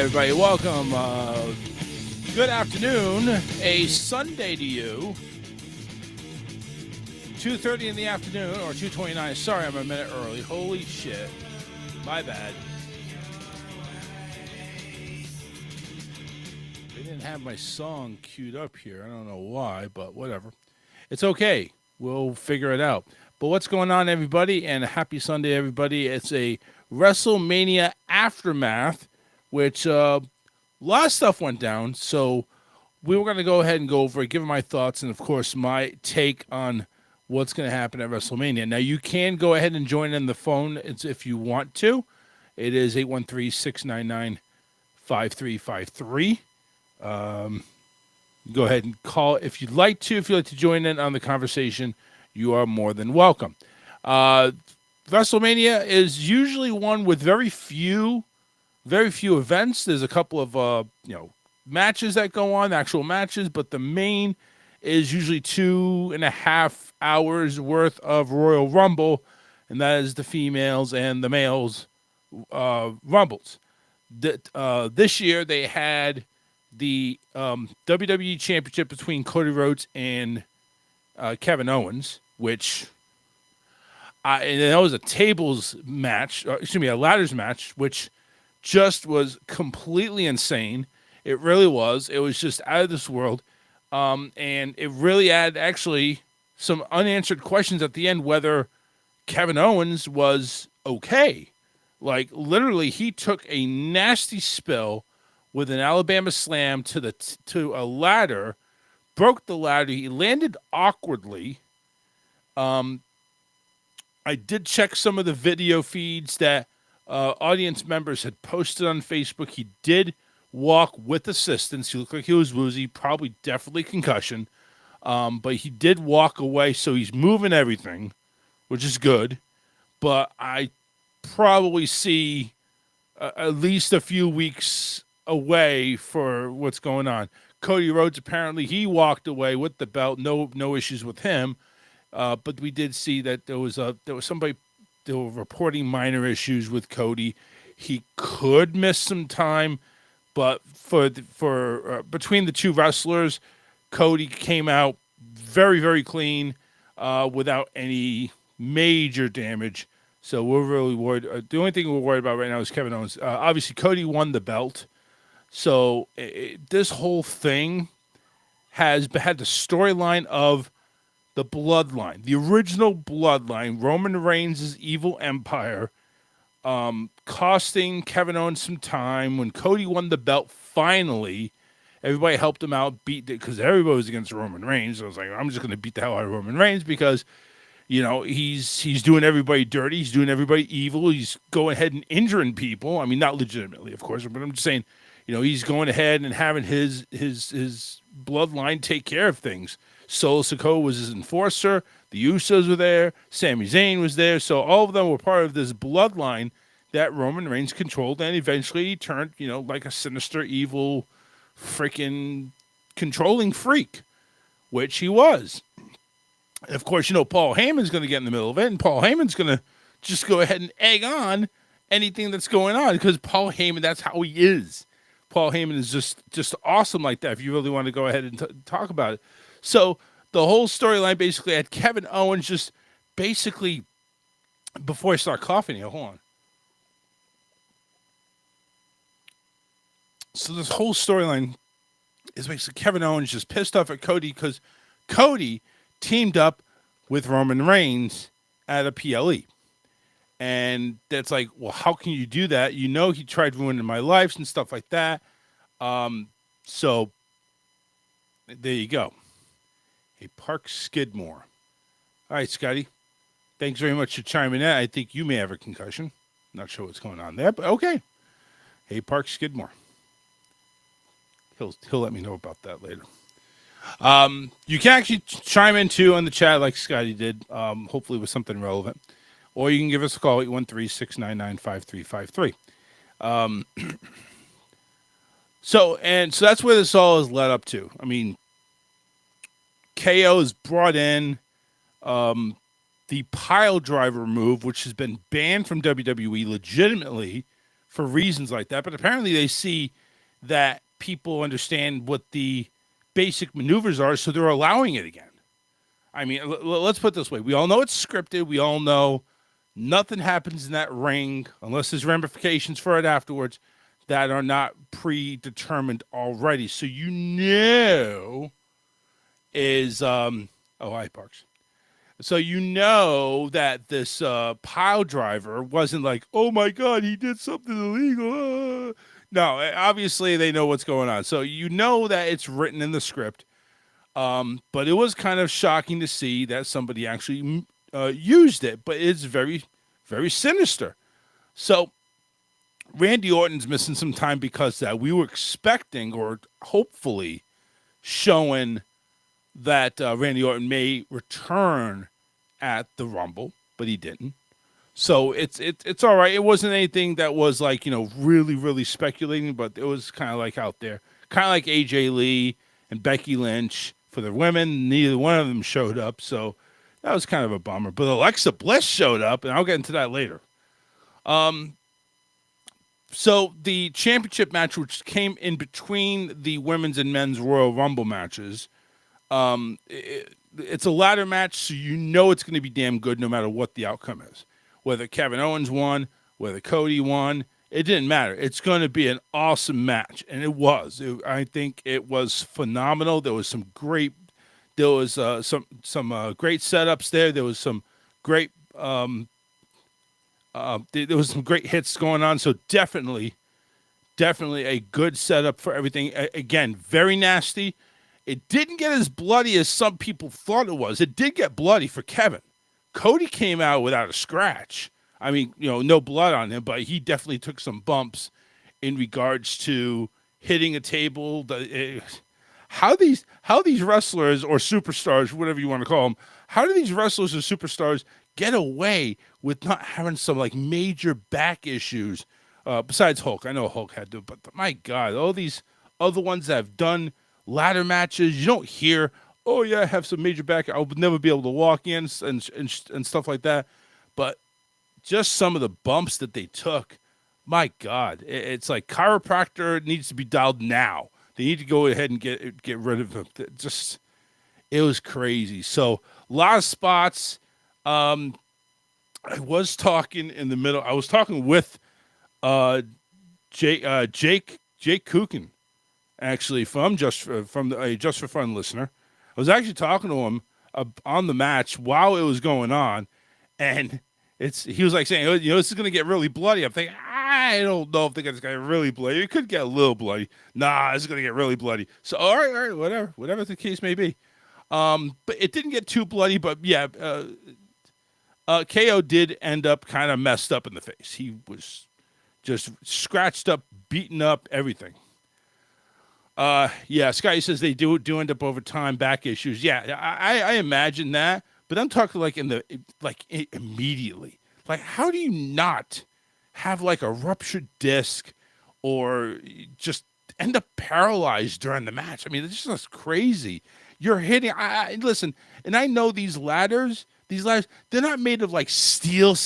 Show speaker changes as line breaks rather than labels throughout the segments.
Hi, everybody. Welcome. Good afternoon. A Sunday to you. 2:30 in the afternoon, or 2:29. Sorry, I'm a minute early. Holy shit. My bad. They didn't have my song queued up here. I don't know why, but whatever. It's okay. We'll figure it out. But what's going on, everybody? And happy Sunday, everybody. It's a WrestleMania aftermath, which a lot of stuff went down. So we were going to go ahead and go over it, give my thoughts, and, of course, my take on what's going to happen at WrestleMania. Now, you can go ahead and join in the phone if you want to. It is 813-699-5353. Go ahead and call if you'd like to. If you'd like to join in on the conversation, you are more than welcome. WrestleMania is usually one with very few events. There's a couple of matches that go on, actual matches, but the main is usually 2.5 hours worth of Royal Rumble, and that is the females and the males Rumbles. This year they had the WWE Championship between Cody Rhodes and Kevin Owens, which and that was a tables match, a ladders match, which just was completely insane. It really was. It was just out of this world. And it really had actually some unanswered questions at the end whether Kevin Owens was okay. Like, literally, he took a nasty spill with an Alabama slam to a ladder, broke the ladder. He landed awkwardly. I did check some of the video feeds that audience members had posted on Facebook. He did walk with assistance. He looked like he was woozy, probably definitely concussion. But he did walk away, so he's moving everything, which is good. But I probably see at least a few weeks away for what's going on. Cody Rhodes, apparently he walked away with the belt. No issues with him. But we did see that there was somebody. They were reporting minor issues with Cody. He could miss some time, but for between the two wrestlers, Cody came out very, very clean without any major damage. So we're really worried. The only thing we're worried about right now is Kevin Owens. Obviously, Cody won the belt. So this whole thing has had the storyline of the bloodline, the original bloodline, Roman Reigns' evil empire, costing Kevin Owens some time. When Cody won the belt, finally, everybody helped him out, beat it, because everybody was against Roman Reigns. So I was like, I'm just going to beat the hell out of Roman Reigns because, he's doing everybody dirty. He's doing everybody evil. He's going ahead and injuring people. I mean, not legitimately, of course, but I'm just saying, he's going ahead and having his bloodline take care of things. Solo Sikoa was his enforcer. The Usos were there. Sami Zayn was there. So all of them were part of this bloodline that Roman Reigns controlled, and eventually he turned, like a sinister, evil, freaking controlling freak, which he was. And of course, Paul Heyman's going to get in the middle of it, and Paul Heyman's going to just go ahead and egg on anything that's going on, because Paul Heyman, that's how he is. Paul Heyman is just awesome like that, if you really want to go ahead and talk about it. So the whole storyline basically had Kevin Owens just basically, before I start coughing here, hold on. So this whole storyline is basically Kevin Owens just pissed off at Cody because Cody teamed up with Roman Reigns at a PLE. And that's like, well, how can you do that? He tried ruining my life and stuff like that. So there you go. Hey, Park Skidmore. All right, Scotty. Thanks very much for chiming in. I think you may have a concussion. Not sure what's going on there, but okay. Hey, Park Skidmore. He'll let me know about that later. You can actually chime in too on the chat like Scotty did, hopefully with something relevant. Or you can give us a call, 813-699-5353. So that's where this all is led up to. I mean, KO is brought in the pile driver move, which has been banned from WWE legitimately for reasons like that. But apparently they see that people understand what the basic maneuvers are, so they're allowing it again. I mean, let's put it this way. We all know it's scripted. We all know nothing happens in that ring unless there's ramifications for it afterwards that are not predetermined already. So you know is oh, hi, Parks. So you know that this pile driver wasn't like, oh my God, he did something illegal. No, obviously they know what's going on. So you know that it's written in the script. But it was kind of shocking to see that somebody actually used it. But it's very, very sinister. So Randy Orton's missing some time because that we were expecting or hopefully showing that Randy Orton may return at the Rumble, but he didn't. So it's all right. It wasn't anything that was like, really, really speculating, but it was kind of like out there. Kind of like AJ Lee and Becky Lynch for the women. Neither one of them showed up, so that was kind of a bummer. But Alexa Bliss showed up, and I'll get into that later. So the championship match, which came in between the women's and men's Royal Rumble matches, it's a ladder match, so you know it's going to be damn good no matter what the outcome is. Whether Kevin Owens won, whether Cody won, it didn't matter. It's going to be an awesome match, and it was. I think it was phenomenal. There was some great great setups there. There was some great there was some great hits going on. So definitely a good setup for everything. Again, very nasty. It didn't get as bloody as some people thought it was. It did get bloody for Kevin. Cody came out without a scratch. I mean, no blood on him, but he definitely took some bumps in regards to hitting a table. How these wrestlers or superstars, whatever you want to call them, how do these wrestlers or superstars get away with not having some like major back issues? Besides Hulk, I know Hulk had to, but my God, all these other ones that have done ladder matches, you don't hear, oh yeah, I have some major back. I would never be able to walk in and stuff like that. But just some of the bumps that they took, my God, it's like chiropractor needs to be dialed now. They need to go ahead and get rid of him. It was crazy. So a lot of spots. I was talking in the middle. I was talking with Jake Kukin, actually from Just for Fun listener. I was actually talking to him on the match while it was going on, and he was like saying, this is going to get really bloody. I'm thinking, I don't know if it's going to get really bloody. It could get a little bloody. Nah, this is going to get really bloody. So, all right, whatever the case may be. But it didn't get too bloody, but yeah, KO did end up kind of messed up in the face. He was just scratched up, beaten up, everything. Yeah, Scotty says they do end up over time, back issues. Yeah, I imagine that, but I'm talking like immediately. Like, how do you not have like a ruptured disc or just end up paralyzed during the match? I mean, it's just crazy. You're hitting. Listen, and I know these ladders, they're not made of like steel.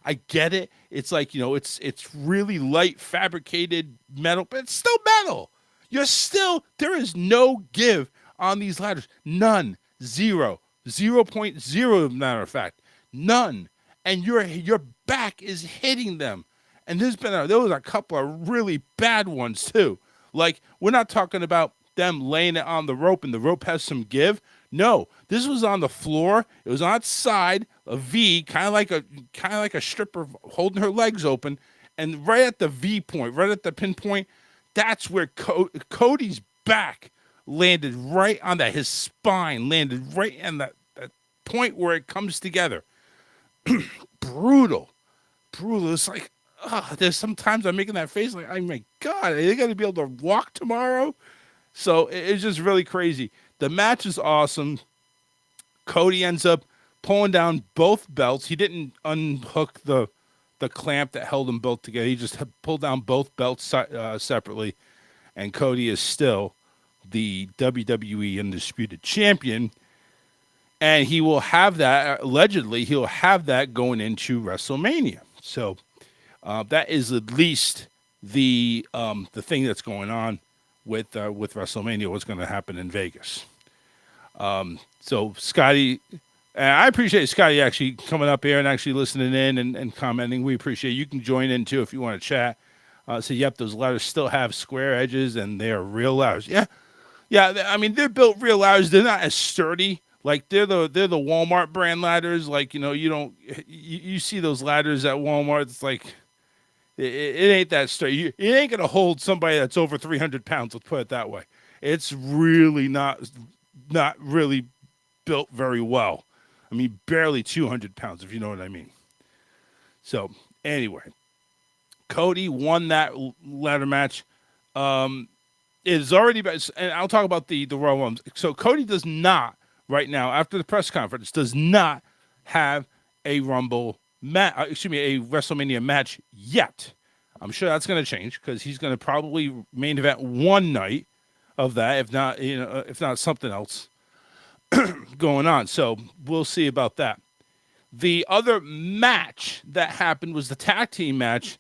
I get it. It's like, it's really light fabricated metal, but it's still metal. There is no give on these ladders. None. 0.0, matter of fact. None. And your back is hitting them. And there was a couple of really bad ones too. Like, we're not talking about them laying it on the rope and the rope has some give. No, this was on the floor. It was on its side, a V, kind of like a stripper holding her legs open, and right at the V point, right at the pinpoint, that's where Cody's back landed right on that. His spine landed right on that point where it comes together. Brutal. It's like, there's sometimes I'm making that face like, oh my God, are they going to be able to walk tomorrow? So it's just really crazy. The match is awesome. Cody ends up pulling down both belts. He didn't unhook the clamp that held them both together. He just pulled down both belts separately. And Cody is still the WWE Undisputed Champion. And he will have that, allegedly, he'll have that going into WrestleMania. So That is at least the thing that's going on with WrestleMania. What's going to happen in Vegas? So Scotty, I appreciate Scotty actually coming up here and actually listening in and commenting. We appreciate it. You can join in too if you want to chat. So yep, those ladders still have square edges and they are real ladders. Yeah, yeah. I mean, they're built real ladders. They're not as sturdy. Like they're the Walmart brand ladders. Like you see those ladders at Walmart. It's like it ain't that sturdy. It ain't gonna hold somebody that's over 300 pounds. Let's put it that way. It's really not really built very well. I mean, barely 200 pounds, if you know what I mean. So anyway, Cody won that ladder match. It is already, and I'll talk about the Royal Rumble. So Cody does not right now, after the press conference, does not have a Rumble a WrestleMania match yet. I'm sure that's going to change because he's going to probably main event one night of that, if not something else going on. So we'll see about that. The other match that happened was the tag team match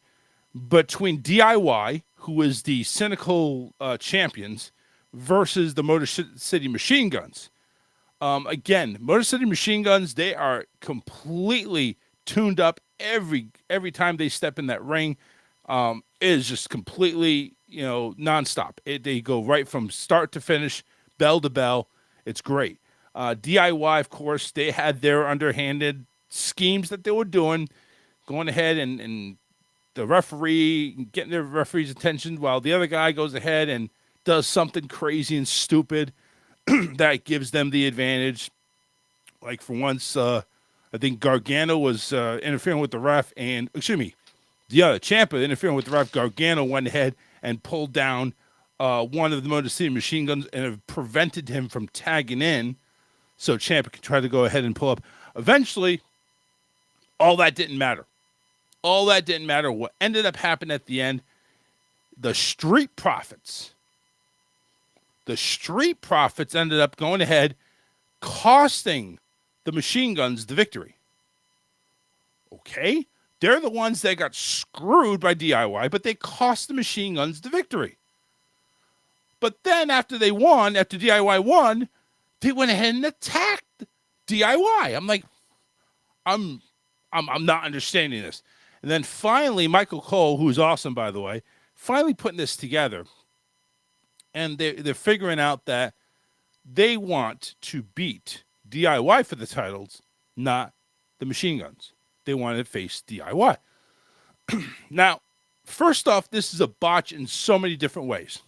between DIY, who is the Cynical champions, versus the Motor City Machine Guns. Again, Motor City Machine Guns, they are completely tuned up every time they step in that ring. It is just completely, nonstop. They go right from start to finish, bell to bell. It's great. DIY, of course, they had their underhanded schemes that they were doing, going ahead and the referee, getting the referee's attention while the other guy goes ahead and does something crazy and stupid that gives them the advantage. Like for once, I think Gargano was interfering with the ref, and Ciampa interfering with the ref. Gargano went ahead and pulled down one of the Motor City Machine Guns and have prevented him from tagging in, so Ciampa could try to go ahead and pull up. Eventually, all that didn't matter. What ended up happening at the end, the Street Profits ended up going ahead, costing the Machine Guns the victory. Okay? They're the ones that got screwed by DIY, but they cost the Machine Guns the victory. But then after DIY won, they went ahead and attacked DIY. I'm like, I'm not understanding this. And then finally, Michael Cole, who's awesome, by the way, finally putting this together. And they're figuring out that they want to beat DIY for the titles, not the Machine Guns. They want to face DIY. Now, first off, this is a botch in so many different ways.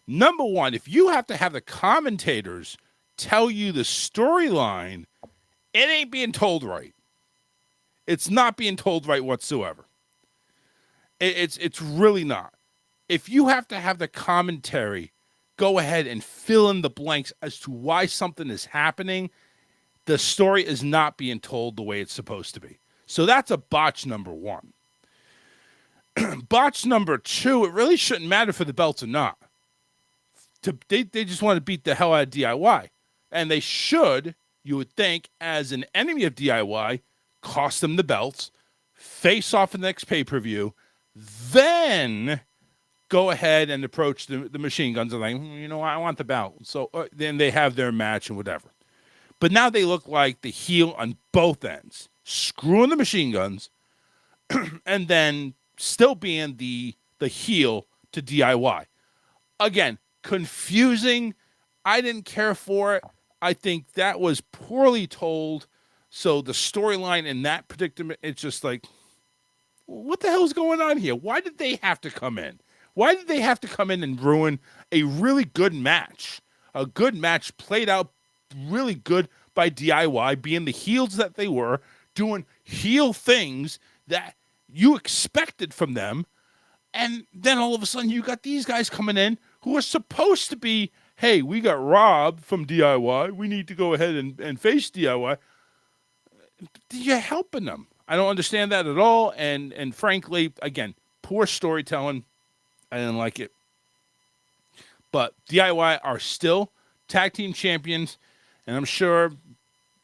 Number one, if you have to have the commentators tell you the storyline, it ain't being told right. It's not being told right whatsoever. It's really not. If you have to have the commentary go ahead and fill in the blanks as to why something is happening, the story is not being told the way it's supposed to be. So that's a botch number one. Botch number two, it really shouldn't matter for the belts or not. They just want to beat the hell out of DIY. And they should, you would think, as an enemy of DIY, cost them the belts, face off in the next pay-per-view, then go ahead and approach the Machine Guns and like, I want the belt. So then they have their match and whatever. But now they look like the heel on both ends, screwing the Machine Guns and then still being the heel to DIY. Again, confusing. I didn't care for it. I think that was poorly told. So the storyline in that predicament, it's just like, what the hell is going on here? Why did they have to come in? Why did they have to come in and ruin a really good match? A good match played out really good by DIY, being the heels that they were, doing heel things that you expected from them. And then all of a sudden you got these guys coming in who are supposed to be, hey, we got robbed from DIY. We need to go ahead and face DIY. You're helping them. I don't understand that at all. And frankly, again, poor storytelling. I didn't like it. But DIY are still tag team champions. And I'm sure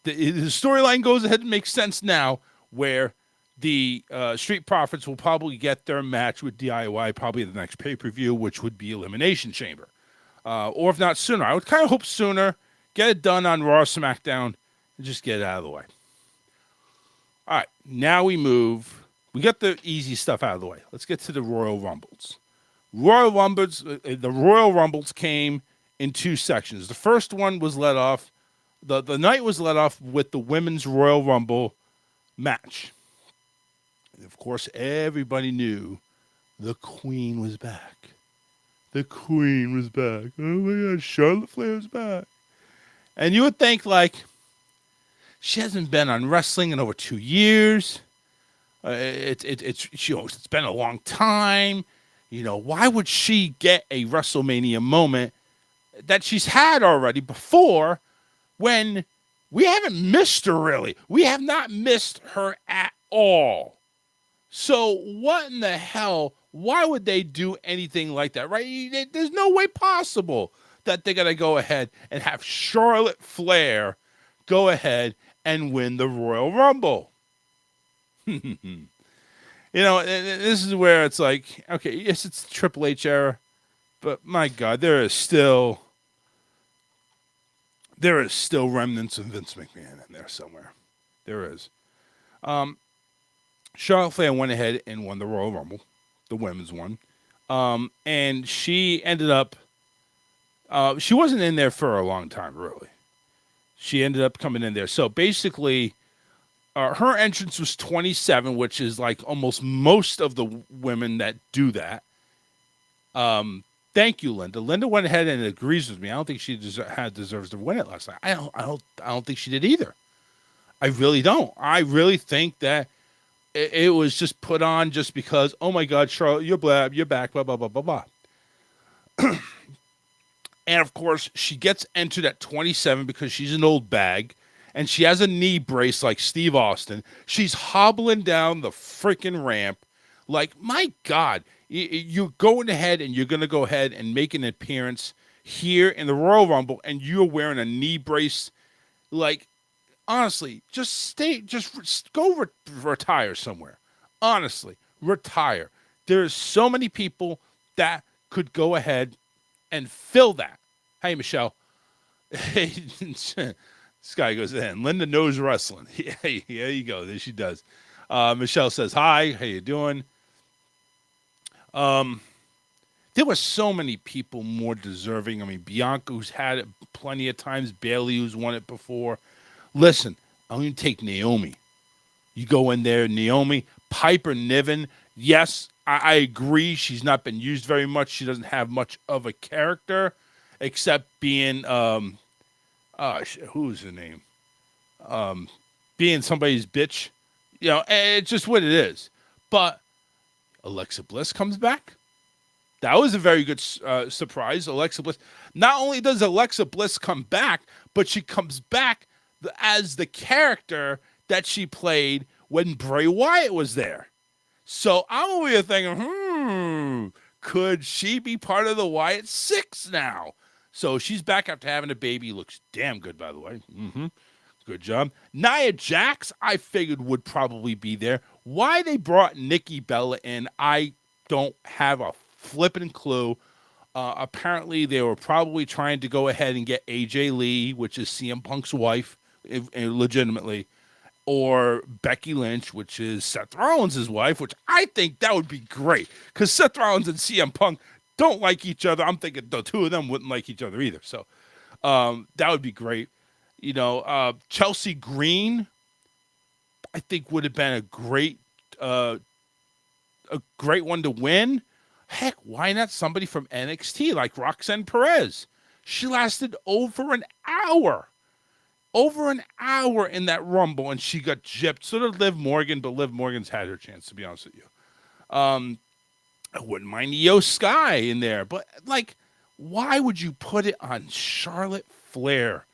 the storyline goes ahead and makes sense now where The Street Profits will probably get their match with DIY probably the next pay-per-view, which would be Elimination Chamber. Or if not sooner. I would kind of hope sooner. Get it done on Raw, SmackDown, and just get it out of the way. All right, now we move. We got the easy stuff out of the way. Let's get to the Royal Rumbles. The Royal Rumbles came in two sections. The first one was led off. The night was led off with the Women's Royal Rumble match. And of course, everybody knew the Queen was back. The Queen was back. Oh my God, Charlotte Flair's back. And you would think, like, she hasn't been on wrestling in over 2 years. It's been a long time. Why would she get a WrestleMania moment that she's had already before when we haven't missed her, really? We have not missed her at all. So what in the hell? Why would they do anything like that, right? There's no way possible that they're going to go ahead and have Charlotte Flair go ahead and win the Royal Rumble. This is where it's like, okay, yes, it's the Triple H era, but my God, there is still remnants of Vince McMahon in there somewhere. There is. Charlotte Flair went ahead and won the Royal Rumble, the women's one. And she ended up, she wasn't in there for a long time, really. She ended up coming in there. So basically, her entrance was 27, which is like almost most of the women that do that. Thank you, Linda. Linda went ahead and agrees with me. I don't think she deserves to win it last night. I don't think she did either. I really don't. I really think that it was just put on just because, oh my God, Charlotte, you're back, blah, blah, blah, blah, blah. And of course, she gets entered at 27 because she's an old bag, and she has a knee brace like Steve Austin. She's hobbling down the freaking ramp. Like, my God, you're going ahead and you're going to go ahead and make an appearance here in the Royal Rumble, and you're wearing a knee brace. Like, honestly, just go retire somewhere. Honestly, retire. There's so many people that could go ahead and fill that. Hey, Michelle. Hey, this guy goes in. Linda knows wrestling. Yeah, there you go. There she does. Michelle says, hi, how you doing? There were so many people more deserving. I mean, Bianca, who's had it plenty of times. Bayley, who's won it before. Listen, I'm going to take Naomi. You go in there, Naomi. Piper Niven. Yes, I agree. She's not been used very much. She doesn't have much of a character, except being, who's her name? Being somebody's bitch. It's just what it is. But Alexa Bliss comes back. That was a very good surprise. Alexa Bliss. Not only does Alexa Bliss come back, but she comes back as the character that she played when Bray Wyatt was there. So I'm over here thinking, could she be part of the Wyatt Six now? So she's back after having a baby. Looks damn good, by the way. Good job. Nia Jax, I figured would probably be there. Why they brought Nikki Bella in, I don't have a flipping clue. Apparently, they were probably trying to go ahead and get AJ Lee, which is CM Punk's wife, legitimately, or Becky Lynch, which is Seth Rollins' wife, which I think that would be great because Seth Rollins and CM Punk don't like each other. I'm thinking the two of them wouldn't like each other either. So that would be great. Chelsea Green, I think would have been a great one to win. Heck, why not somebody from NXT like Roxanne Perez? She lasted over an hour. Over an hour in that Rumble, and she got gypped. So did Liv Morgan, but Liv Morgan's had her chance, to be honest with you. I wouldn't mind Io Sky in there, but, like, why would you put it on Charlotte Flair?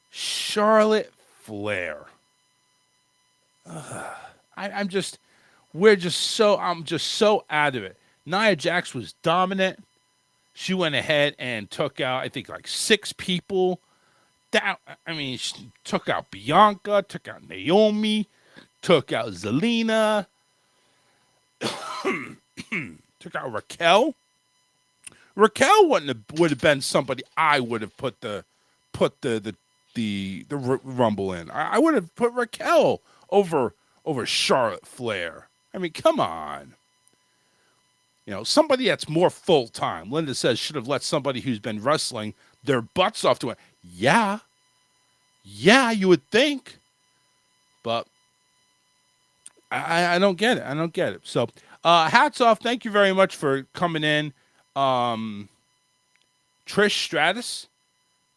Charlotte Flair. I'm just so out of it. Nia Jax was dominant. She went ahead and took out, I think, like 6 people. She took out Bianca, took out Naomi. took out Zelina, took out Raquel. Raquel would have been somebody I would have put the Rumble in. I would have put Raquel over Charlotte Flair. I mean, come on. You know, somebody that's more full time. Linda says should have let somebody who's been wrestling their butts off to it. Yeah, you would think, but I don't get it. I don't get it. So, hats off. Thank you very much for coming in. Trish Stratus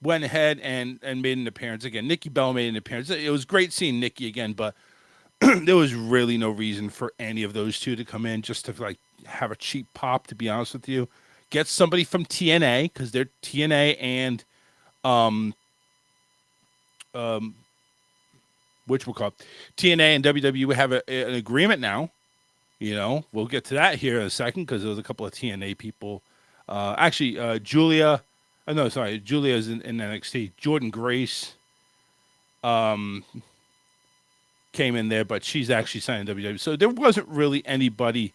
went ahead and made an appearance again. Nikki Bella made an appearance. It was great seeing Nikki again, but there was really no reason for any of those two to come in just to like have a cheap pop, to be honest with you. Get somebody from TNA, because they're TNA and which we'll call it, TNA and WWE have an agreement now. You know, we'll get to that here in a second, because there was a couple of TNA people. Julia is in NXT. Jordan Grace came in there, but she's actually signed WWE. So there wasn't really anybody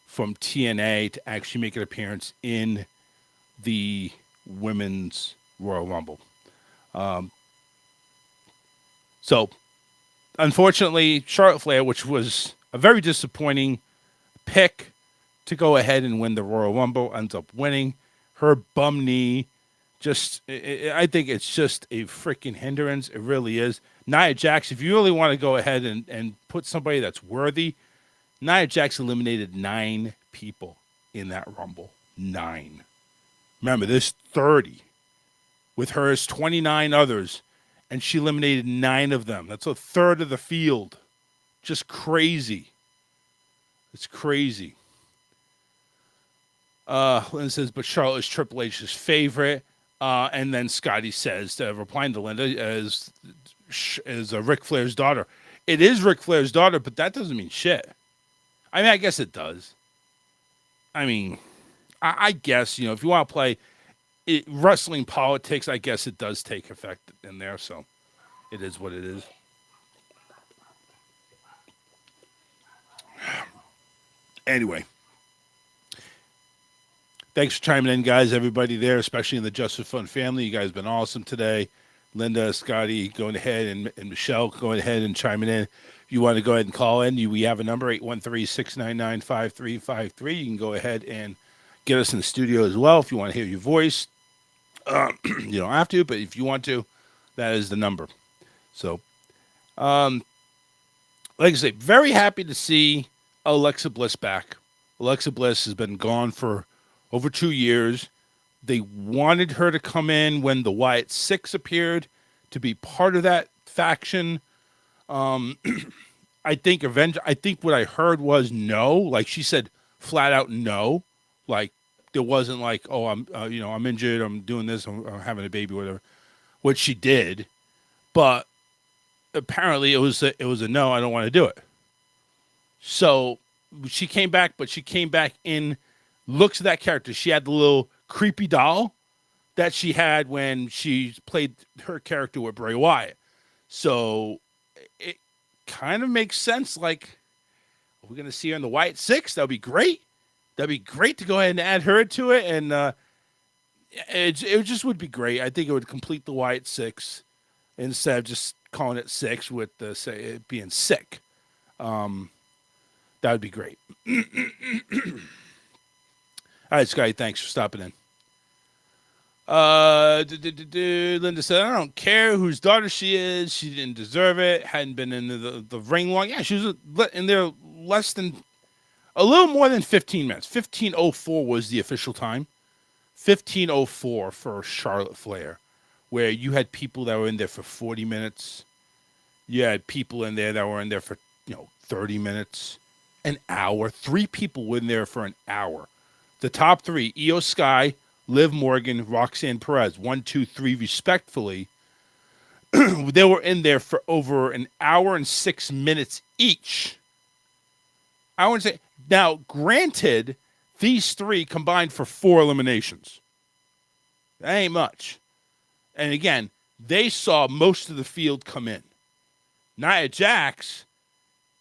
from TNA to actually make an appearance in the Women's Royal Rumble. So, unfortunately, Charlotte Flair, which was a very disappointing pick to go ahead and win the Royal Rumble, ends up winning. Her bum knee, I think it's just a freaking hindrance. It really is. Nia Jax, if you really want to go ahead and put somebody that's worthy, Nia Jax eliminated 9 people in that Rumble. 9. Remember, there's 30. With hers, 29 others, and she eliminated 9 of them. That's a third of the field. Just crazy. It's crazy. Linda says, but Charlotte is Triple H's favorite. And then Scotty says, replying to Linda, as Ric Flair's daughter. It is Ric Flair's daughter, but that doesn't mean shit. I mean, I guess it does. I mean, I guess, you know, if you want to play wrestling politics, I guess it does take effect in there. So it is what it is. Anyway. Thanks for chiming in, guys. Everybody there, especially in the Just for Fun family. You guys have been awesome today. Linda, Scotty, going ahead, and Michelle going ahead and chiming in. If you want to go ahead and call in, we have a number, 813-699-5353. You can go ahead and get us in the studio as well if you want to hear your voice. You don't have to, but if you want to, that is the number. So, like I say, very happy to see Alexa Bliss back. Alexa Bliss has been gone for over 2 years. They wanted her to come in when the Wyatt Six appeared to be part of that faction. I think what I heard was no. Like, she said flat out no. Like, there wasn't like, oh, I'm injured, I'm doing this, I'm having a baby, whatever. Which she did, but apparently it was a no. I don't want to do it. So she came back, but she came back in looks of that character. She had the little creepy doll that she had when she played her character with Bray Wyatt. So it kind of makes sense. Like, we're going to see her in the Wyatt Six. That would be great. That'd be great to go ahead and add her to it. And it just would be great. I think it would complete the Wyatt Six instead of just calling it Six with it being sick. That would be great. All right, Scotty, thanks for stopping in. Linda said, I don't care whose daughter she is. She didn't deserve it. Hadn't been in the ring long. Yeah, she was in there a little more than 15 minutes. 15:04 was the official time. 15:04 for Charlotte Flair, where you had people that were in there for 40 minutes. You had people in there that were in there for 30 minutes, an hour. 3 people were in there for an hour. The top 3, Io Sky, Liv Morgan, Roxanne Perez, 1, 2, 3, respectfully. They were in there for over an hour and 6 minutes each. I want to say, now, granted, these 3 combined for 4 eliminations. That ain't much. And again, they saw most of the field come in. Nia Jax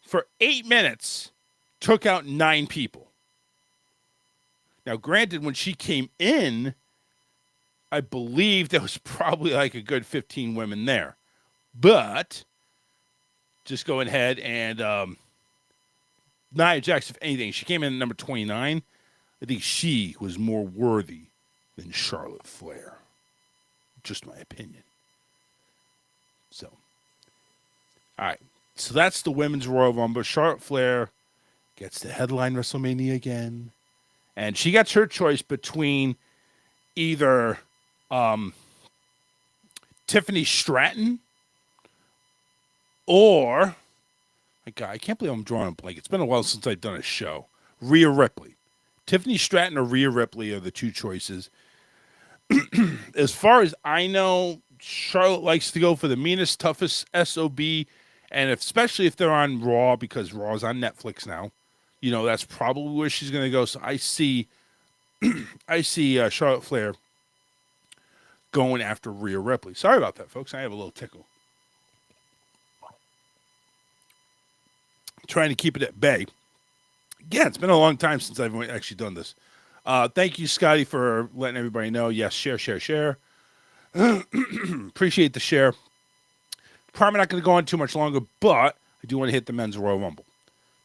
for 8 minutes, took out 9 people. Now, granted, when she came in, I believe there was probably like a good 15 women there. But just going ahead and Nia Jax, if anything, she came in at number 29. I think she was more worthy than Charlotte Flair. Just my opinion. So, all right. So that's the Women's Royal Rumble. Charlotte Flair gets to headline WrestleMania again. And she gets her choice between either Tiffany Stratton or, my God, I can't believe I'm drawing a blank. It's been a while since I've done a show. Rhea Ripley. Tiffany Stratton or Rhea Ripley are the two choices. As far as I know, Charlotte likes to go for the meanest, toughest SOB, and especially if they're on Raw, because Raw's on Netflix now. You know, that's probably where she's going to go. So I see Charlotte Flair going after Rhea Ripley. Sorry about that, folks. I have a little tickle. Trying to keep it at bay. Yeah, it's been a long time since I've actually done this. Thank you, Scotty, for letting everybody know. Yes, share. Appreciate the share. Probably not going to go on too much longer, but I do want to hit the Men's Royal Rumble.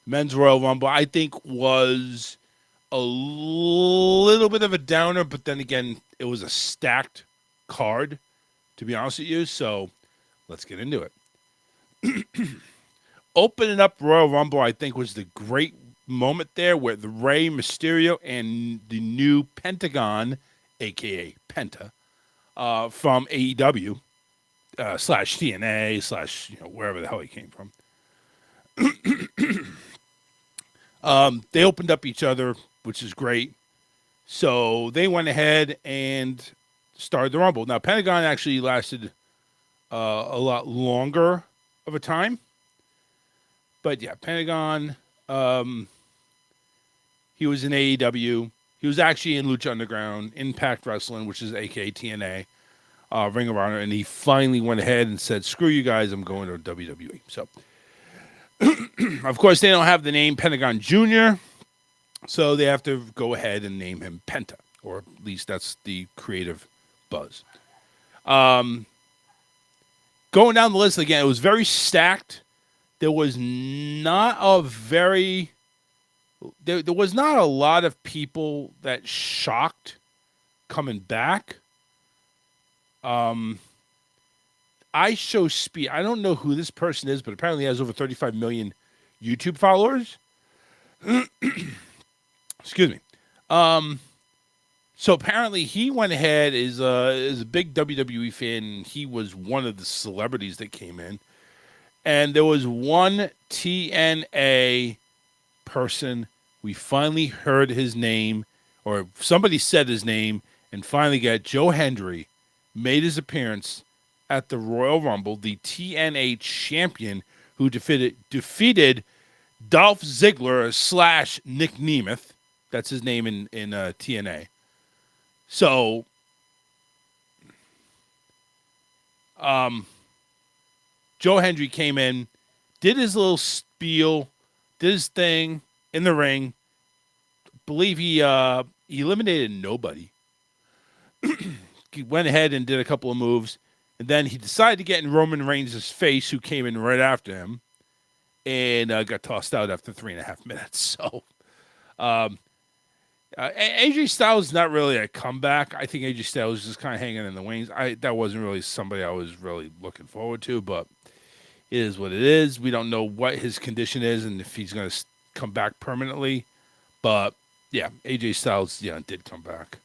Men's Royal Rumble, I think, was a little bit of a downer, but then again, it was a stacked card, to be honest with you. So let's get into it. Opening up Royal Rumble, I think, was the great moment there where the Rey Mysterio and the new Pentagon, a.k.a. Penta, from AEW / TNA / wherever the hell he came from. They opened up each other, which is great. So they went ahead and started the Rumble. Now, Pentagon actually lasted a lot longer of a time. But yeah, Pentagon, he was in AEW. He was actually in Lucha Underground, Impact Wrestling, which is a.k.a. TNA, Ring of Honor. And he finally went ahead and said, screw you guys, I'm going to WWE. So, of course, they don't have the name Pentagon Jr., so they have to go ahead and name him Penta, or at least that's the creative buzz. Going down the list again, it was very stacked. There was not a lot of people that shocked coming back. I Show Speed. I don't know who this person is, but apparently he has over 35 million YouTube followers. Excuse me. So apparently he went ahead, is a big WWE fan. He was one of the celebrities that came in. And there was one TNA person. We finally heard his name, or somebody said his name, and finally got Joe Hendry made his appearance at the Royal Rumble, the TNA champion who defeated Dolph Ziggler / Nick Nemeth. That's his name in TNA. So, Joe Hendry came in, did his little spiel, did his thing in the ring. Believe he eliminated nobody. He went ahead and did a couple of moves, and then he decided to get in Roman Reigns' face, who came in right after him, and got tossed out after 3.5 minutes. So, AJ Styles is not really a comeback. I think AJ Styles is just kind of hanging in the wings. That wasn't really somebody I was really looking forward to, but it is what it is. We don't know what his condition is and if he's going to come back permanently. But, yeah, AJ Styles, did come back.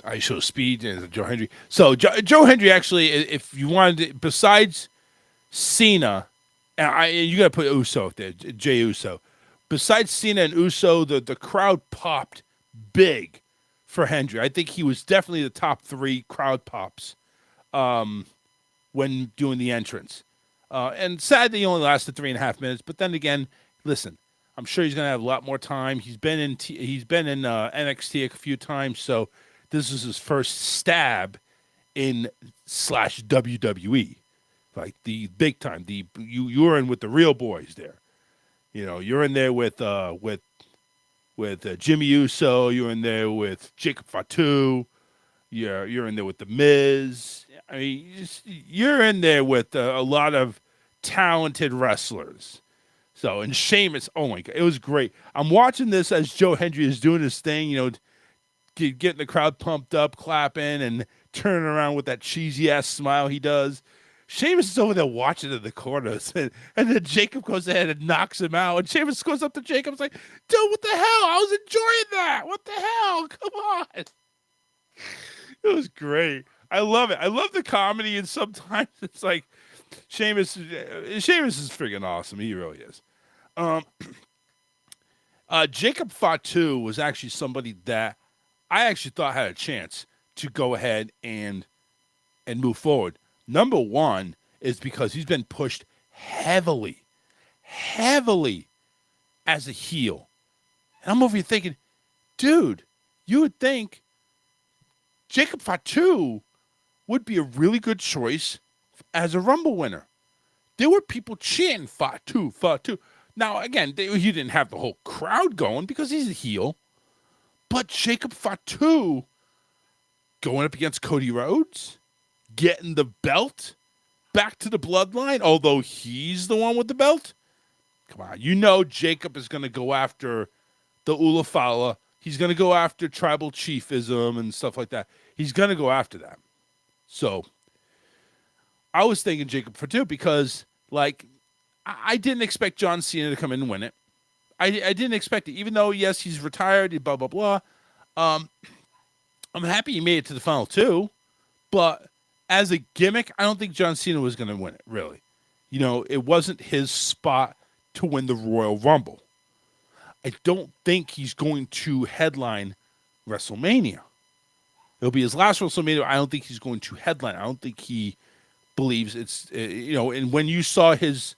I Show Speed and Joe Hendry. So, Joe Hendry, actually, if you wanted to, besides Cena, and you got to put Uso up there, Jey Uso. Besides Cena and Uso, the crowd popped big for Hendry. I think he was definitely the top 3 crowd pops when doing the entrance. And sadly, he only lasted 3.5 minutes. But then again, listen, I'm sure he's going to have a lot more time. He's been in NXT a few times, so this is his first stab in / WWE. like the big time. You're in with the real boys there. You're in there with Jimmy Uso. You're in there with Jacob Fatu. You're in there with the Miz. I mean, you're in there with a lot of talented wrestlers. So, and Sheamus, oh my God, it was great. I'm watching this as Joe Hendry is doing his thing, getting the crowd pumped up, clapping, and turning around with that cheesy ass smile he does. Sheamus is over there watching in the corners, and then Jacob goes ahead and knocks him out. And Sheamus goes up to Jacob, and like, dude, what the hell? I was enjoying that. What the hell? Come on. It was great. I love it. I love the comedy, and sometimes it's like Sheamus is freaking awesome. He really is. Jacob Fatu was actually somebody that I actually thought had a chance to go ahead and move forward. Number one is because he's been pushed heavily as a heel. And I'm over here thinking, dude, you would think Jacob Fatu would be a really good choice as a Rumble winner. There were people chanting Fatu, Fatu. Now, again, he didn't have the whole crowd going because he's a heel. But Jacob Fatu going up against Cody Rhodes, getting the belt back to the bloodline, although he's the one with the belt. Come on, Jacob is going to go after the Ulafala. He's going to go after tribal chiefism and stuff like that. He's going to go after that. So I was thinking Jacob Fatu because, I didn't expect John Cena to come in and win it. I didn't expect it, even though, yes, he's retired, blah, blah, blah. I'm happy he made it to the final two, but as a gimmick, I don't think John Cena was going to win it, really. It wasn't his spot to win the Royal Rumble. I don't think he's going to headline WrestleMania. It'll be his last WrestleMania. I don't think he's going to headline. I don't think he believes it's, and when you saw his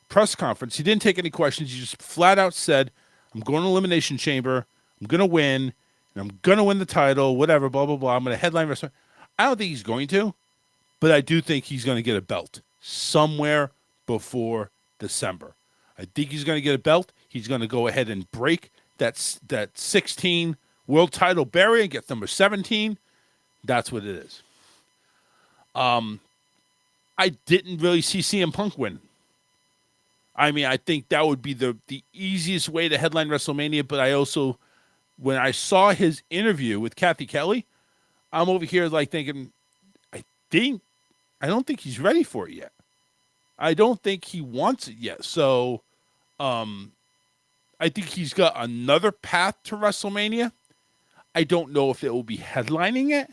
press conference, he didn't take any questions. He just flat out said, I'm going to Elimination Chamber. I'm going to win. And I'm going to win the title, whatever, blah, blah, blah. I'm going to headline WrestleMania. I don't think he's going to, but I do think he's going to get a belt somewhere before December. I think he's going to get a belt. He's going to go ahead and break that 16 world title barrier and get number 17. That's what it is. I didn't really see CM Punk win. I mean, I think that would be the easiest way to headline WrestleMania, but I also, when I saw his interview with Kathy Kelly, I'm over here thinking, I don't think he's ready for it yet. I don't think he wants it yet. So, I think he's got another path to WrestleMania. I don't know if it will be headlining it,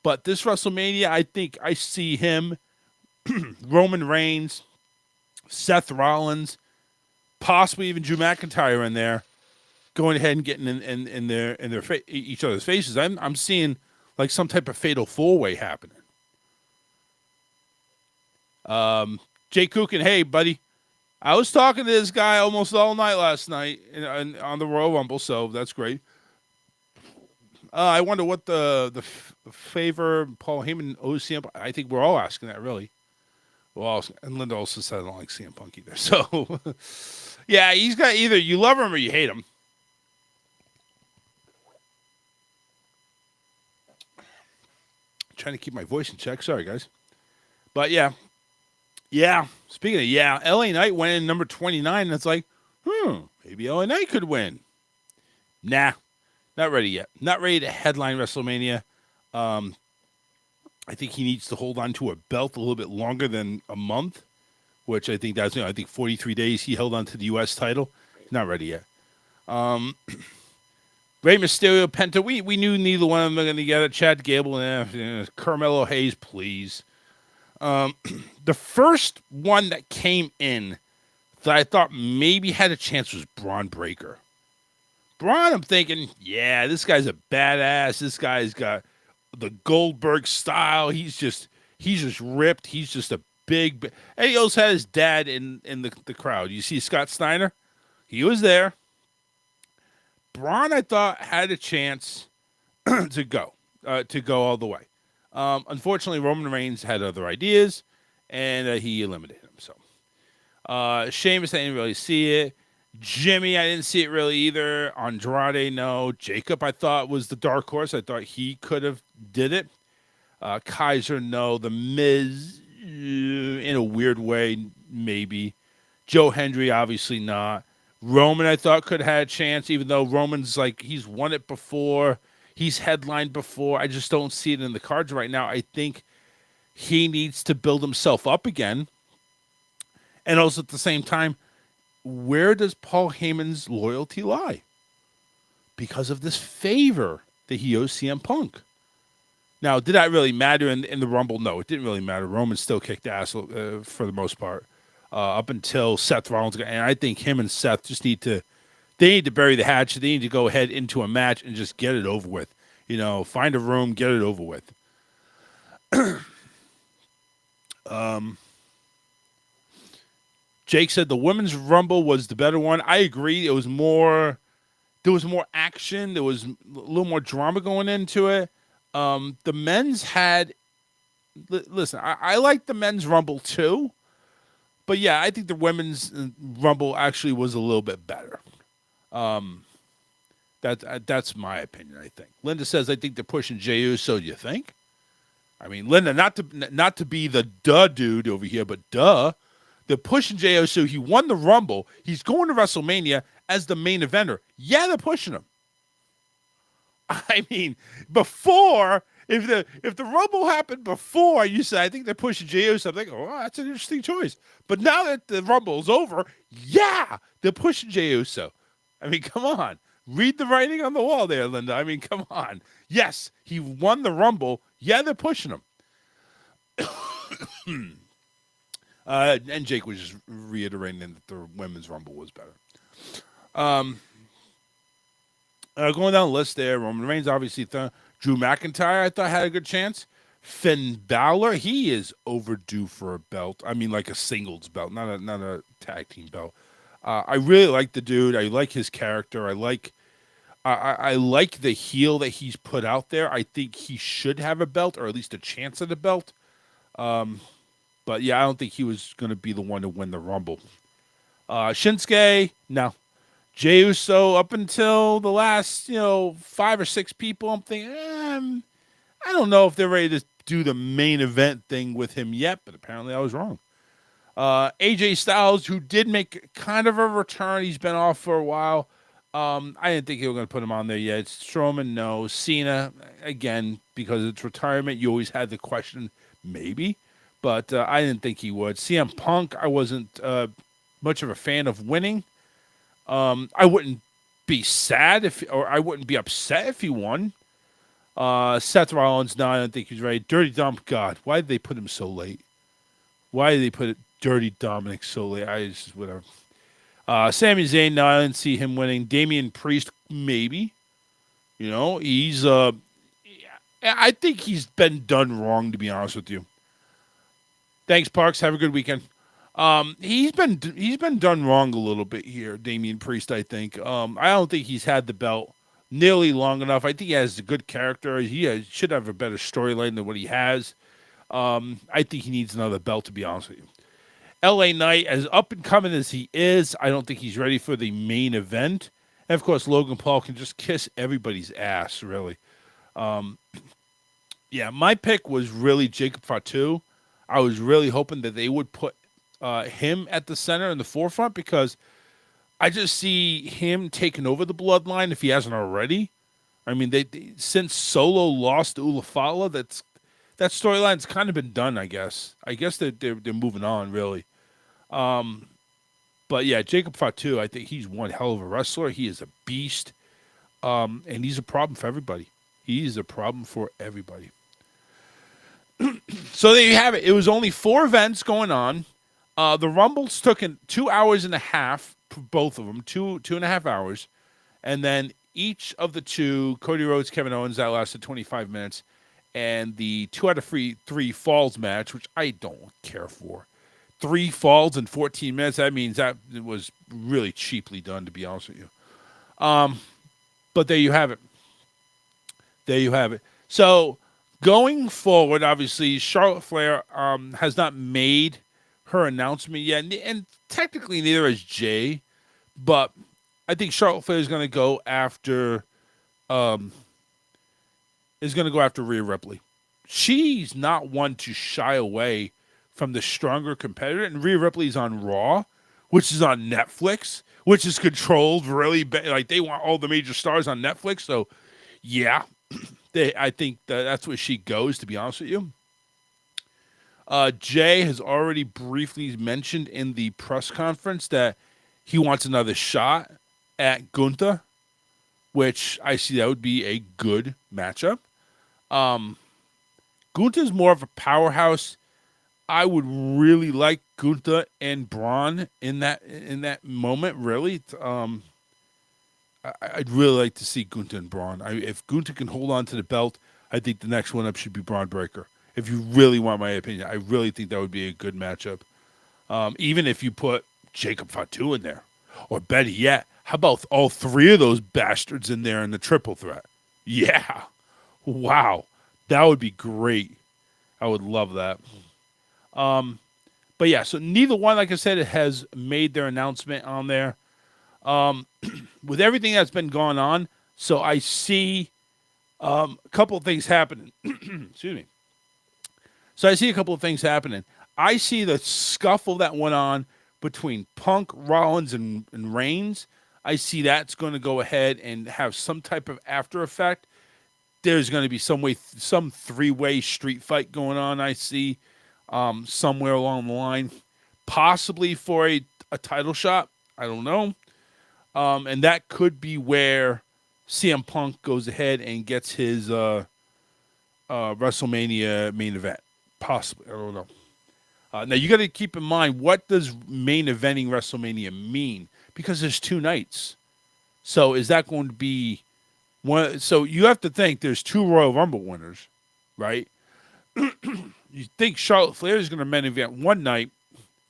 but this WrestleMania, I think I see him, Roman Reigns, Seth Rollins, possibly even Drew McIntyre in there, going ahead and getting in their each other's faces. I'm seeing some type of fatal four-way happening. Jay Cookin, hey buddy, I was talking to this guy almost all night last night on the Royal Rumble, so that's great. I wonder what the favor Paul Heyman owes CM Punk. I think we're all asking that, really. Well, and Linda also said I don't like CM Punk either. So, yeah, he's got either you love him or you hate him. Trying to keep my voice in check. Sorry, guys. But, yeah. Speaking of, LA Knight went in number 29, and it's like, maybe LA Knight could win. Nah, not ready yet. Not ready to headline WrestleMania. I think he needs to hold on to a belt a little bit longer than a month, which I think that's, I think 43 days he held on to the U.S. title. Not ready yet. Rey Mysterio, Penta, we knew neither one of them were going to get it. Chad Gable, Carmelo Hayes, please. The first one that came in that I thought maybe had a chance was Braun Breaker. Braun, I'm thinking, yeah, this guy's a badass. This guy's got the Goldberg style. He's just ripped. He's just a big. And he also had his dad in the crowd. You see Scott Steiner? He was there. Braun, I thought, had a chance to go all the way. Unfortunately, Roman Reigns had other ideas, and he eliminated him. So Sheamus, I didn't really see it. Jimmy, I didn't see it really either. Andrade, no. Jacob, I thought was the dark horse. I thought he could have did it. Kaiser, no. The Miz, in a weird way, maybe. Joe Hendry, obviously not. Roman, I thought could have had a chance, even though Roman's like, he's won it before. He's headlined before. I just don't see it in the cards right now. I think he needs to build himself up again. And also at the same time, where does Paul Heyman's loyalty lie? Because of this favor that he owes CM Punk. Now, did that really matter in the Rumble? No, it didn't really matter. Roman still kicked ass for the most part up until Seth Rollins. And I think him and Seth just need to bury the hatchet. They need to go ahead into a match and just get it over with. You know, find a room, get it over with. Jake said the women's Rumble was the better one. I agree. There was more action. There was a little more drama going into it. The men's had, listen, I like the men's Rumble too. But yeah, I think the women's Rumble actually was a little bit better. That's my opinion, I think. Linda says, I think they're pushing Jey Uso. Do you think? I mean, Linda, not to be the duh dude over here, but duh. They're pushing Jey Uso. He won the Rumble. He's going to WrestleMania as the main eventer. Yeah, they're pushing him. I mean, before, if the Rumble happened before, you said, I think they're pushing Jey Uso. I'm like, oh, that's an interesting choice. But now that the Rumble's over, yeah, they're pushing Jey Uso. I mean, come on. Read the writing on the wall there, Linda. I mean, come on. Yes, he won the Rumble. Yeah, they're pushing him. And Jake was just reiterating that the women's Rumble was better. Going down the list there, Roman Reigns, obviously. Drew McIntyre, I thought, had a good chance. Finn Balor, he is overdue for a belt. I mean, like a singles belt, not a tag team belt. I really like the dude. I like his character. I like the heel that he's put out there. I think he should have a belt, or at least a chance at a belt. But yeah, I don't think he was going to be the one to win the Rumble. Shinsuke, no. Jey Uso, up until the last, 5 or 6 people, I'm thinking, I don't know if they're ready to do the main event thing with him yet, but apparently I was wrong. AJ Styles, who did make kind of a return. He's been off for a while. I didn't think they were going to put him on there yet. Strowman, no. Cena, again, because it's retirement, you always had the question, maybe. But I didn't think he would. CM Punk, I wasn't much of a fan of winning. I wouldn't be sad or I wouldn't be upset if he won. Seth Rollins, no, I don't think he's ready. Dirty Dom, God, why did they put him so late? Why did they put Dirty Dominic so late? Whatever. Sami Zayn, no, I didn't see him winning. Damian Priest, maybe. He's I think he's been done wrong, to be honest with you. Thanks, Parks. Have a good weekend. He's been done wrong a little bit here, Damian Priest, I think. I don't think he's had the belt nearly long enough. I think he has a good character. He should have a better storyline than what he has. I think he needs another belt, to be honest with you. LA Knight, as up and coming as he is, I don't think he's ready for the main event. And of course, Logan Paul can just kiss everybody's ass, really. Yeah, my pick was really Jacob Fatu. I was really hoping that they would put him at the center in the forefront, because I just see him taking over the bloodline if he hasn't already. I mean, they since Solo lost to Ulafala, that storyline's kind of been done, I guess. I guess they're moving on, really. But yeah, Jacob Fatu, I think he's one hell of a wrestler. He is a beast, and he's a problem for everybody. He's a problem for everybody. So there you have it. It was only 4 events going on. The Rumbles took 2 hours and a half, both of them, 2.5 hours. And then each of the 2, Cody Rhodes, Kevin Owens, that lasted 25 minutes. And the 2 out of 3 falls match, which I don't care for. 3 falls in 14 minutes, that means that it was really cheaply done, to be honest with you. But there you have it. So Going forward, obviously, Charlotte Flair has not made her announcement yet, and technically neither has Jay. But I think Charlotte Flair is going to go after Rhea Ripley. She's not one to shy away from the stronger competitor, and Rhea Ripley's on Raw, which is on Netflix, which is controlled really like they want all the major stars on Netflix. So, yeah, I think that's where she goes. To be honest with you, Jay has already briefly mentioned in the press conference that he wants another shot at Gunther, which I see that would be a good matchup. Gunther's more of a powerhouse. I would really like Gunther and Braun in that moment. Really, I'd really like to see Gunther and Braun. If Gunther can hold on to the belt, I think the next one up should be Braun Breaker. If you really want my opinion, I really think that would be a good matchup. Even if you put Jacob Fatu in there, or better yet, how about all three of those bastards in there in the triple threat? Yeah, wow, that would be great. I would love that. But yeah, so neither one, like I said, has made their announcement on there. With everything that's been going on, so I see a couple of things happening. Excuse me. So I see a couple of things happening. I see the scuffle that went on between Punk, Rollins, and Reigns. I see that's going to go ahead and have some type of after effect. There's going to be some three-way street fight going on, I see, somewhere along the line, possibly for a title shot. I don't know. And that could be where CM Punk goes ahead and gets his WrestleMania main event. Possibly. I don't know. Now, you got to keep in mind, what does main eventing WrestleMania mean? Because there's 2 nights. So is that going to be one? So you have to think there's 2 Royal Rumble winners, right? You think Charlotte Flair is going to main event one night,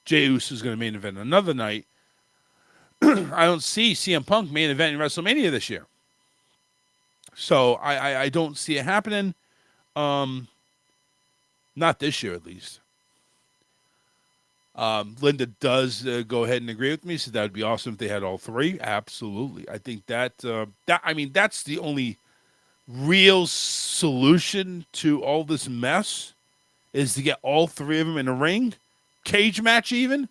Jey Uso is going to main event another night. I don't see CM Punk main eventing WrestleMania this year. So I don't see it happening. Not this year, at least. Linda does go ahead and agree with me. So that would be awesome if they had all 3. Absolutely. I think that's the only real solution to all this mess is to get all 3 of them in a ring. Cage match even.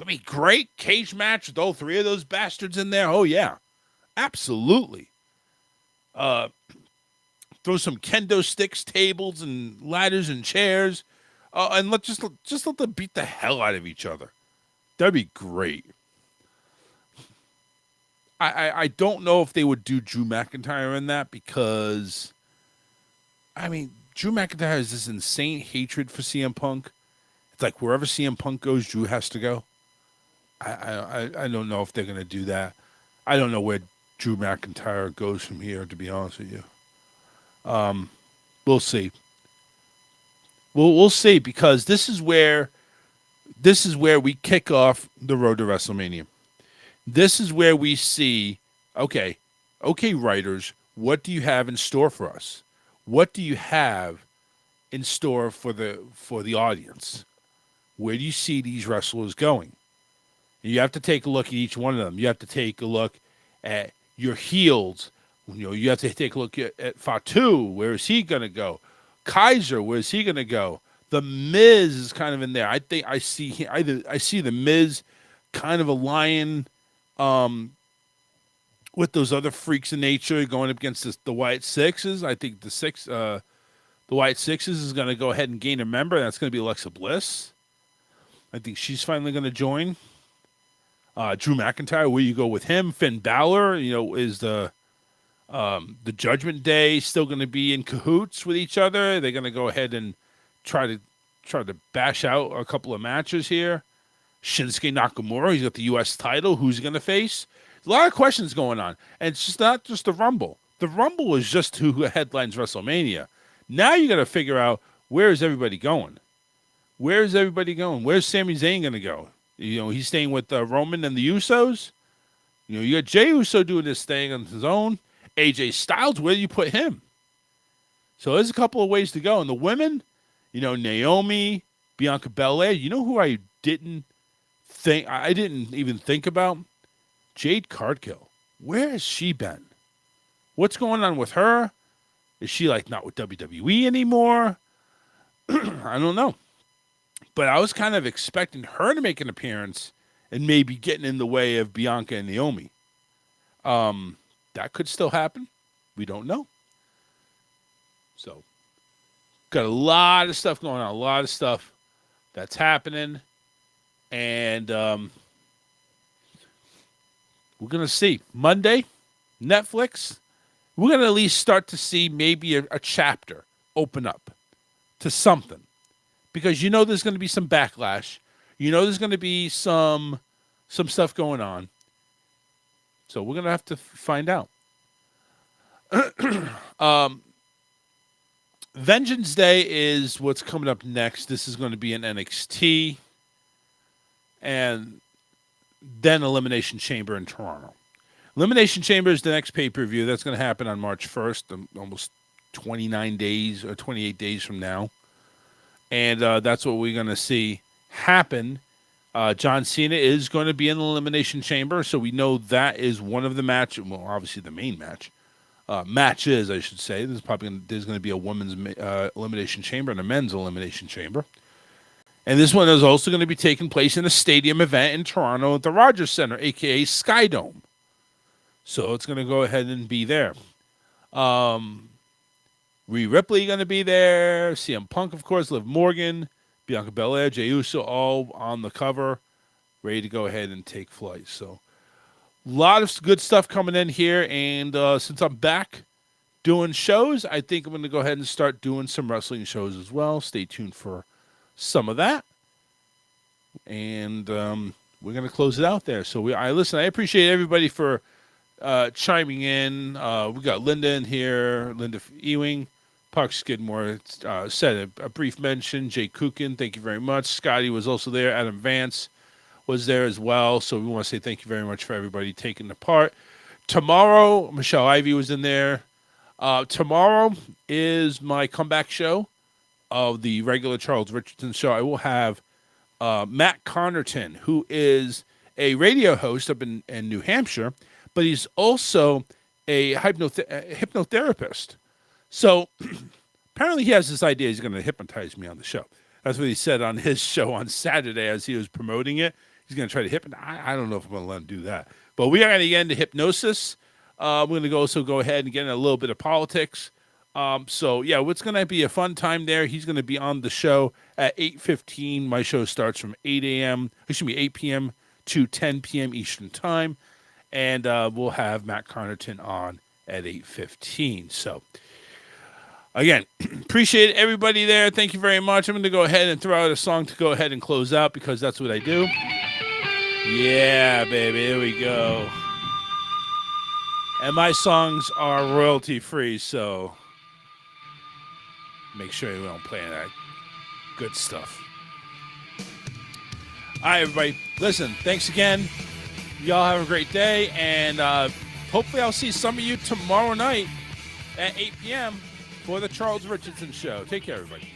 I mean, great cage match with all 3 of those bastards in there. Oh, yeah. Absolutely. Throw some kendo sticks, tables, and ladders and chairs. And let them beat the hell out of each other. That'd be great. I don't know if they would do Drew McIntyre in that because, I mean, Drew McIntyre has this insane hatred for CM Punk. It's like wherever CM Punk goes, Drew has to go. I don't know if they're going to do that. I don't know where Drew McIntyre goes from here, to be honest with you. We'll see. We'll see, because this is where we kick off the road to WrestleMania. This is where we see, okay, writers, what do you have in store for us? What do you have in store for the audience? Where do you see these wrestlers going? You have to take a look at each one of them. You have to take a look at your heels. You have to take a look at Fatu. Where is he going to go? Kaiser, where is he going to go? The Miz is kind of in there. I think I see the Miz kind of a lion with those other freaks of nature going up against the White Sixes. I think the White Sixes is going to go ahead and gain a member. That's going to be Alexa Bliss. I think she's finally going to join. Drew McIntyre, where you go with him? Finn Balor, is the Judgment Day still going to be in cahoots with each other? They're going to go ahead and try to bash out a couple of matches here. Shinsuke Nakamura, he's got the U.S. title. Who's he going to face? A lot of questions going on. And it's just not just the Rumble. The Rumble is just who headlines WrestleMania. Now you got to figure out, where is everybody going? Where is everybody going? Where's Sami Zayn going to go? He's staying with Roman and the Usos. You got Jey Uso doing this thing on his own. AJ Styles, where do you put him? So there's a couple of ways to go. And the women, Naomi, Bianca Belair, you know who I didn't even think about? Jade Cargill. Where has she been? What's going on with her? Is she not with WWE anymore? I don't know. But I was kind of expecting her to make an appearance and maybe getting in the way of Bianca and Naomi. That could still happen. We don't know. So, got a lot of stuff going on, a lot of stuff that's happening. And we're going to see. Monday, Netflix, we're going to at least start to see maybe a chapter open up to something. Because there's going to be some backlash. There's going to be some stuff going on. So we're going to have to find out. Vengeance Day is what's coming up next. This is going to be in NXT. And then Elimination Chamber in Toronto. Elimination Chamber is the next pay-per-view. That's going to happen on March 1st, almost 29 days or 28 days from now. And that's what we're going to see happen. John Cena is going to be in the Elimination Chamber, so we know that is one of the matches. Well, obviously the main match. Matches, I should say. There's going to be a women's Elimination Chamber and a men's Elimination Chamber. And this one is also going to be taking place in a stadium event in Toronto at the Rogers Center, a.k.a. Skydome. So it's going to go ahead and be there. Rhea Ripley going to be there. CM Punk, of course. Liv Morgan, Bianca Belair, Jey Uso, all on the cover, ready to go ahead and take flight. So a lot of good stuff coming in here. And since I'm back doing shows, I think I'm going to go ahead and start doing some wrestling shows as well. Stay tuned for some of that. And we're going to close it out there. So I appreciate everybody for chiming in. We got Linda in here, Linda Ewing, Puck Skidmore said a brief mention. Jay Kukin, thank you very much. Scotty was also there. Adam Vance was there as well. So we want to say thank you very much for everybody taking the part. Tomorrow, Michelle Ivy was in there. Tomorrow is my comeback show of the regular Charles Richardson show. I will have Matt Connerton, who is a radio host up in New Hampshire, but he's also a hypnotherapist. So apparently he has this idea he's going to hypnotize me on the show. That's what he said on his show on Saturday as he was promoting it. He's going to try to hypnotize. I don't know if I'm going to let him do that. But we are going to get into hypnosis. We're going to also go ahead and get in a little bit of politics. So, yeah, it's going to be a fun time there. He's going to be on the show at 8:15. My show starts from 8 p.m. to 10 p.m. Eastern Time. And we'll have Matt Connerton on at 8:15. So, again, appreciate everybody there. Thank you very much. I'm going to go ahead and throw out a song to go ahead and close out because that's what I do. Yeah, baby, here we go. And my songs are royalty free, so make sure we don't play that good stuff. All right, everybody. Listen, thanks again. Y'all have a great day, and hopefully I'll see some of you tomorrow night at 8 p.m. for the Charles Richardson Show. Take care, everybody.